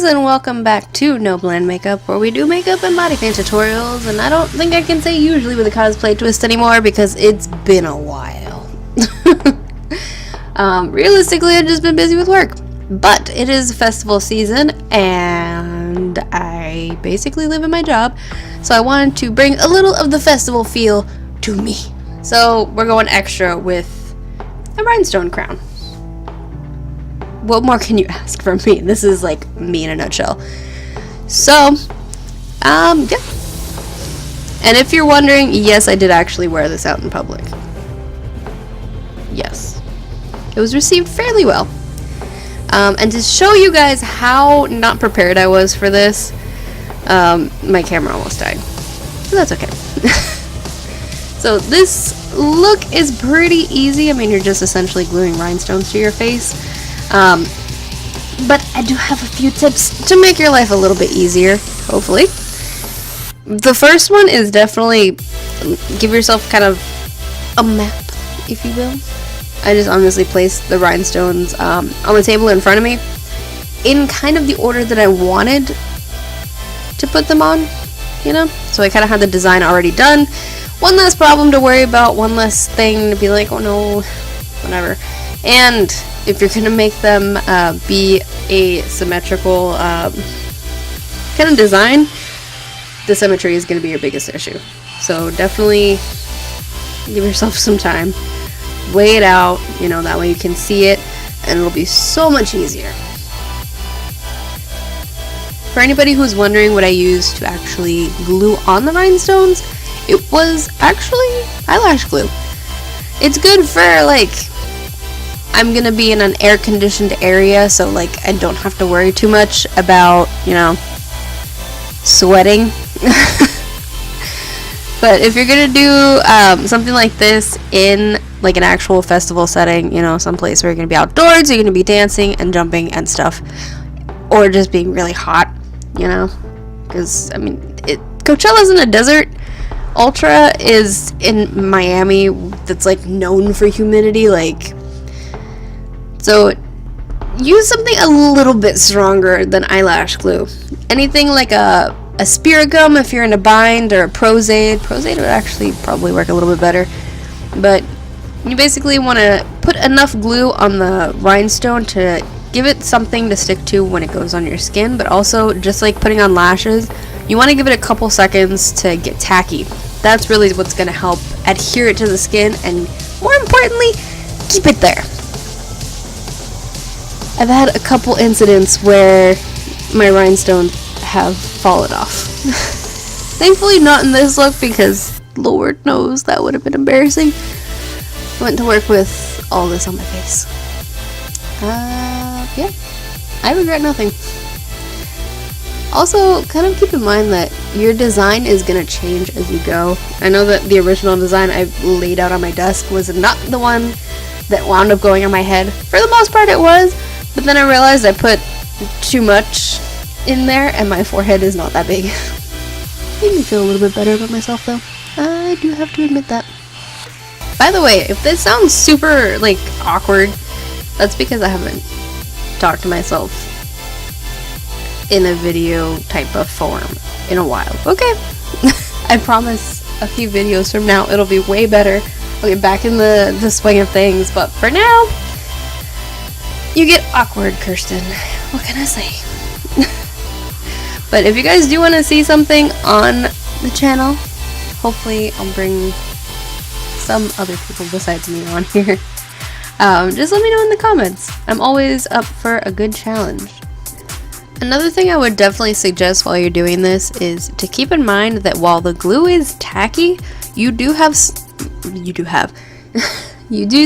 and welcome back to NoBlandMakeup, where we do makeup and body paint tutorials, and I don't think I can say usually with a cosplay twist anymore because it's been a while. Realistically, I've just been busy with work, but it is festival season and I basically live in my job, so I wanted to bring a little of the festival feel to me. So we're going extra with a rhinestone crown. What more can you ask from me? This is like me in a nutshell. So, yeah. And if you're wondering, yes, I did actually wear this out in public. Yes. It was received fairly well. And to show you guys how not prepared I was for this, my camera almost died. So that's okay. So this look is pretty easy. I mean, you're just essentially gluing rhinestones to your face. But I do have a few tips to make your life a little bit easier, hopefully. The first one is definitely give yourself kind of a map, if you will. I just honestly placed the rhinestones on the table in front of me in kind of the order that I wanted to put them on, you know? So I kind of had the design already done. One less problem to worry about, one less thing to be like, oh no, whatever. And if you're gonna make them be a symmetrical kind of design, the symmetry is gonna be your biggest issue. So definitely give yourself some time, lay it out, you know, that way you can see it and it'll be so much easier. For anybody who's wondering what I used to actually glue on the rhinestones, it was actually eyelash glue. It's good for like, I'm gonna be in an air-conditioned area, so like I don't have to worry too much about, you know, sweating. But if you're gonna do something like this in like an actual festival setting, you know, someplace where you're gonna be outdoors, you're gonna be dancing and jumping and stuff, or just being really hot, you know, because I mean, Coachella's in a desert. Ultra is in Miami, that's like known for humidity, like. So, use something a little bit stronger than eyelash glue. Anything like a spirit gum if you're in a bind, or a Prozade. Prozade would actually probably work a little bit better. But you basically want to put enough glue on the rhinestone to give it something to stick to when it goes on your skin. But also, just like putting on lashes, you want to give it a couple seconds to get tacky. That's really what's going to help adhere it to the skin and, more importantly, keep it there. I've had a couple incidents where my rhinestones have fallen off. Thankfully not in this look because Lord knows that would have been embarrassing. I went to work with all this on my face. Yeah, I regret nothing. Also, kind of keep in mind that your design is going to change as you go. I know that the original design I laid out on my desk was not the one that wound up going on my head. For the most part it was. But then I realized I put too much in there and my forehead is not that big. Made me feel a little bit better about myself though. I do have to admit that. By the way, if this sounds super like awkward, that's because I haven't talked to myself in a video type of form in a while. Okay. I promise a few videos from now it'll be way better. I'll get back in the swing of things, but for now, you get awkward, Kirsten. What can I say? But if you guys do want to see something on the channel, hopefully I'll bring some other people besides me on here. Just let me know in the comments. I'm always up for a good challenge. Another thing I would definitely suggest while you're doing this is to keep in mind that while the glue is tacky, you do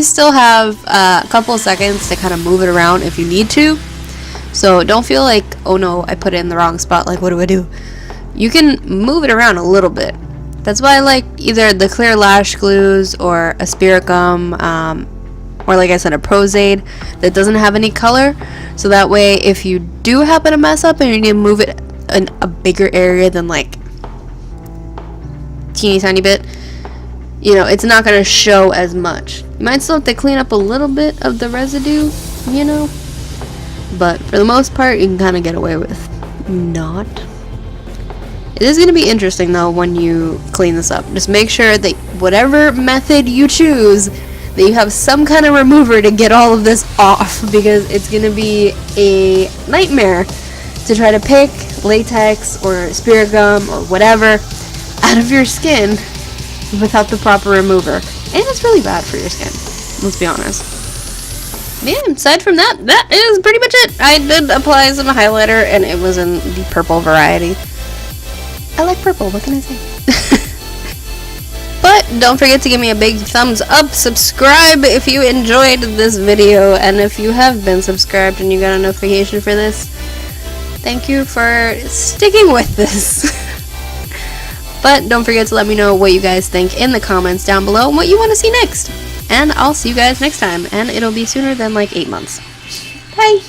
still have a couple seconds to kind of move it around if you need to. So don't feel like, oh no, I put it in the wrong spot, like what do I do? You can move it around a little bit. That's why I like either the clear lash glues or a spirit gum, or like I said, a Prozade that doesn't have any color. So that way if you do happen to mess up and you need to move it in a bigger area than like teeny tiny bit, you know, it's not going to show as much. You might still have to clean up a little bit of the residue, you know, but for the most part, you can kind of get away with not. It is going to be interesting though when you clean this up. Just make sure that whatever method you choose, that you have some kind of remover to get all of this off, because it's going to be a nightmare to try to pick latex or spirit gum or whatever out of your skin without the proper remover. And it's really bad for your skin, let's be honest. Yeah, aside from that, that is pretty much it. I did apply some highlighter, and it was in the purple variety. I like purple, what can I say? But don't forget to give me a big thumbs up, subscribe if you enjoyed this video, and if you have been subscribed and you got a notification for this, thank you for sticking with this. But don't forget to let me know what you guys think in the comments down below and what you want to see next. And I'll see you guys next time, and it'll be sooner than like 8 months. Bye!